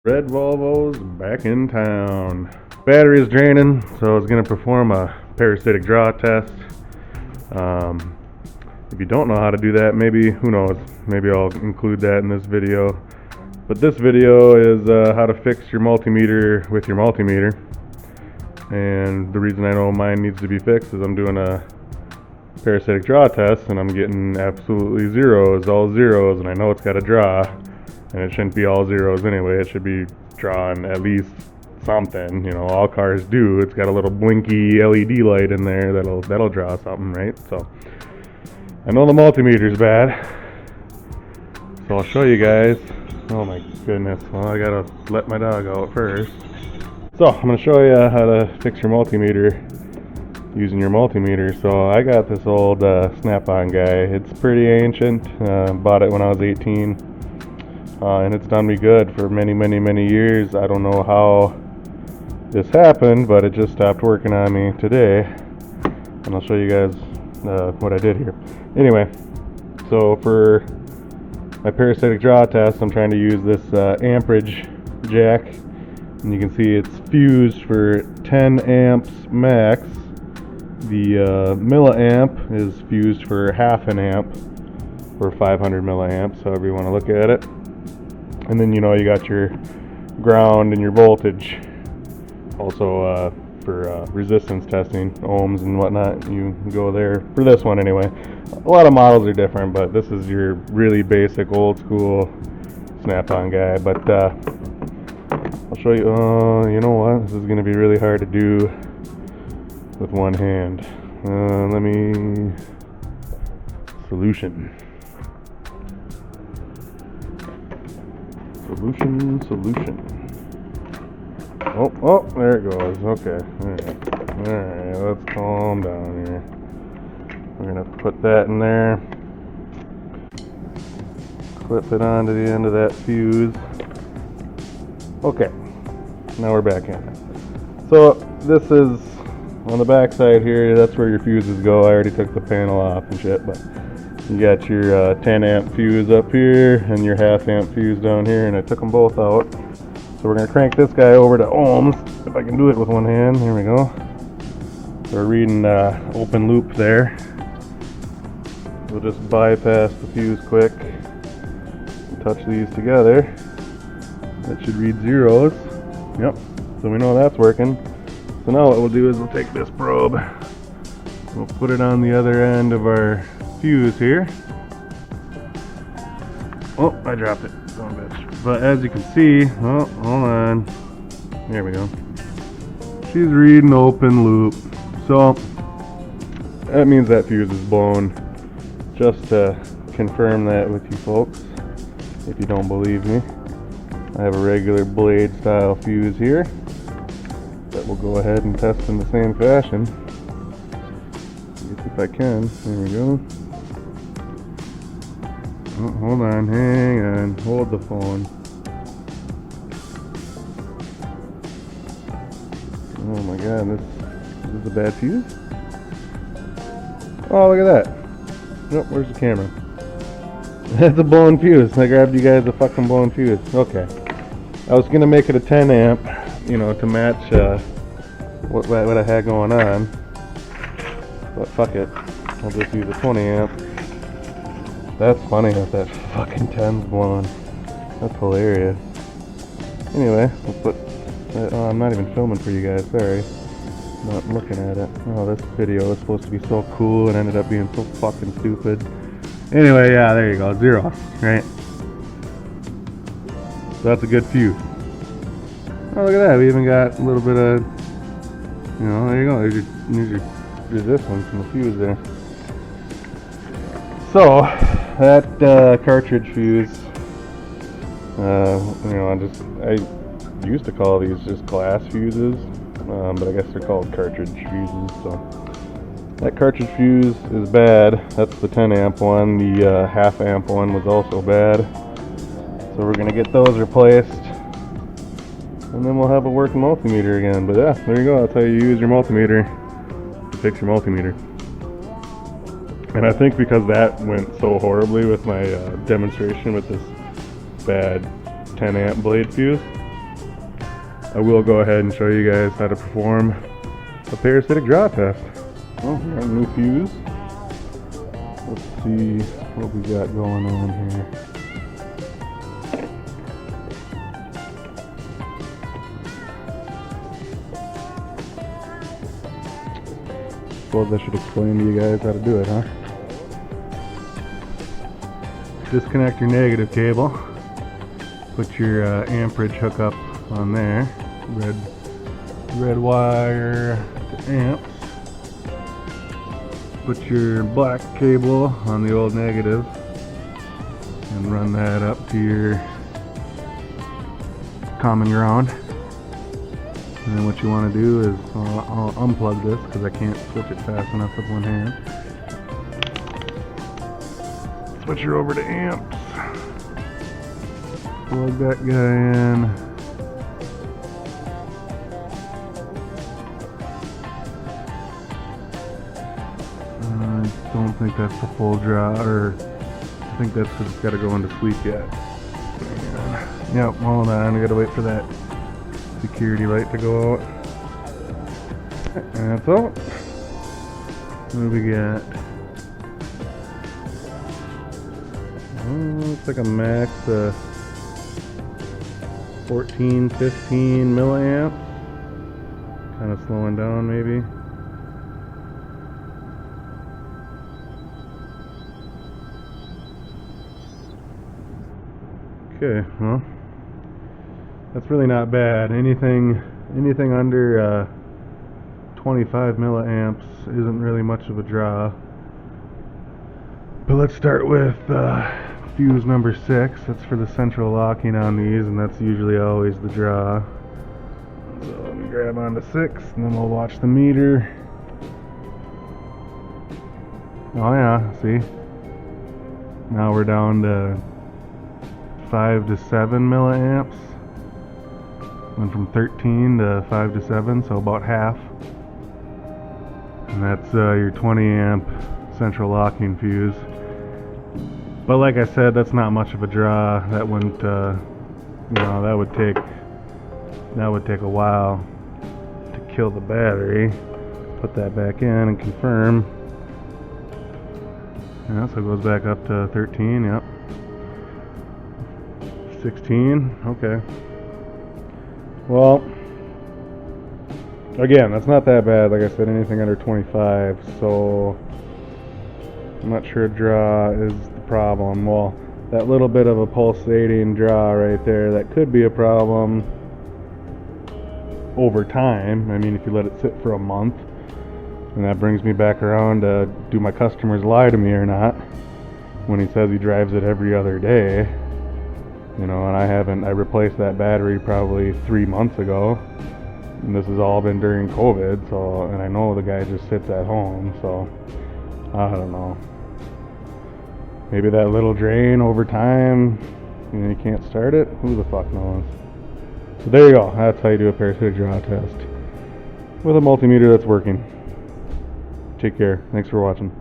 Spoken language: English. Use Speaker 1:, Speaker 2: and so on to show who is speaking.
Speaker 1: Red Volvo's back in town. Battery is draining, so it's going to perform a parasitic draw test. If you don't know how to do that, maybe, who knows, maybe I'll include that in this video. But this video is how to fix your multimeter with your multimeter. And the reason I know mine needs to be fixed is I'm doing a parasitic draw test and I'm getting absolutely zeros, all zeros, and I know it's got a draw. And it shouldn't be all zeros anyway. It should be drawing at least something. You know, all cars do. It's got a little blinky LED light in there that'll draw something, right? So I know the multimeter's bad. So I'll show you guys. Oh my goodness. Well, I gotta let my dog out first. So I'm gonna show you how to fix your multimeter using your multimeter. So I got this old Snap-on guy. It's pretty ancient. Bought it when I was 18. And it's done me good for many years. I don't know how this happened, but it just stopped working on me today. And I'll show you guys what I did here. Anyway, so for my parasitic draw test, I'm trying to use this amperage jack. And you can see it's fused for 10 amps max. The milliamp is fused for half an amp or 500 milliamps, however you want to look at it. And then, you know, you got your ground and your voltage. Also for resistance testing, ohms and whatnot, you go there for this one anyway. A lot of models are different, but this is your really basic old school Snap-on guy. But I'll show you. You know what? This is going to be really hard to do with one hand. Let me... Solution. Oh, there it goes. Okay. Alright, let's calm down here. We're going to put that in there. Clip it onto the end of that fuse. Okay. Now we're back in it. So this is on the back side here. That's where your fuses go. I already took the panel off and shit, but you got your 10 amp fuse up here and your half amp fuse down here, and I took them both out. So we're going to crank this guy over to ohms, if I can do it with one hand. Here we go. So we're reading open loop there. We'll just bypass the fuse quick and touch these together. That should read zeros. Yep, so we know that's working. So now what we'll do is we'll take this probe, we'll put it on the other end of our fuse here. Oh, I dropped it. Son of a bitch. But as you can see, oh, hold on. There we go. She's reading open loop. So that means that fuse is blown. Just to confirm that with you folks, if you don't believe me, I have a regular blade style fuse here that we'll go ahead and test in the same fashion. If I can. There we go. Oh, hold on, hang on, hold the phone. Oh my god, this is a bad fuse? Oh, look at that. Nope, where's the camera? That's a blown fuse. I grabbed you guys a fucking blown fuse. Okay. I was gonna make it a 10 amp, you know, to match what I had going on. But fuck it. I'll just use a 20 amp. That's funny that fucking 10's blown. That's hilarious. Anyway, we'll put... oh, I'm not even filming for you guys, sorry. Not looking at it. Oh, this video is supposed to be so cool and ended up being so fucking stupid. Anyway, yeah, there you go. Zero, right? So that's a good fuse. Oh, look at that. We even got a little bit of... You know, there you go. There's your resistance from the fuse there. So that cartridge fuse, you know, I used to call these just glass fuses, but I guess they're called cartridge fuses. So that cartridge fuse is bad. That's the 10 amp one. The half amp one was also bad. So we're gonna get those replaced, and then we'll have a working multimeter again. But yeah, there you go. That's how you use your multimeter to fix your multimeter. And I think because that went so horribly with my demonstration with this bad 10 amp blade fuse, I will go ahead and show you guys how to perform a parasitic draw test. Well, we got a new fuse. Let's see what we got going on here. Suppose I should explain to you guys how to do it, huh? Disconnect your negative cable. Put your amperage hookup on there. Red wire to amps. Put your black cable on the old negative and run that up to your common ground. And then what you want to do is, I'll unplug this because I can't switch it fast enough with one hand. Switch her over to amps. Plug that guy in. I don't think that's the full draw, or I think that's because it's got to go into sleep yet. Yep, hold on, I gotta wait for that security light to go out. And that's all. What do we got? Looks like a max 14, 15 milliamps. Kind of slowing down maybe. Okay, well, that's really not bad. Anything under 25 milliamps isn't really much of a draw. But let's start with fuse number 6. That's for the central locking on these, and that's usually always the draw. So let me grab onto 6, and then we'll watch the meter. Oh yeah, see? Now we're down to 5 to 7 milliamps. Went from 13 to 5 to 7, so about half. And that's your 20 amp central locking fuse. But like I said, that's not much of a draw. That wouldn't, that would take a while to kill the battery. Put that back in and confirm. Yeah, so it goes back up to 13. Yep. 16. Okay. Well, again, that's not that bad. Like I said, anything under 25. So I'm not sure draw is the problem. Well, that little bit of a pulsating draw right there, that could be a problem over time. I mean, if you let it sit for a month. And that brings me back around to, do my customers lie to me or not when he says he drives it every other day? You know, and I replaced that battery probably 3 months ago, and this has all been during COVID, so, and I know the guy just sits at home, so, I don't know. Maybe that little drain over time, you can't start it? Who the fuck knows? So there you go, that's how you do a parasitic draw test with a multimeter that's working. Take care, thanks for watching.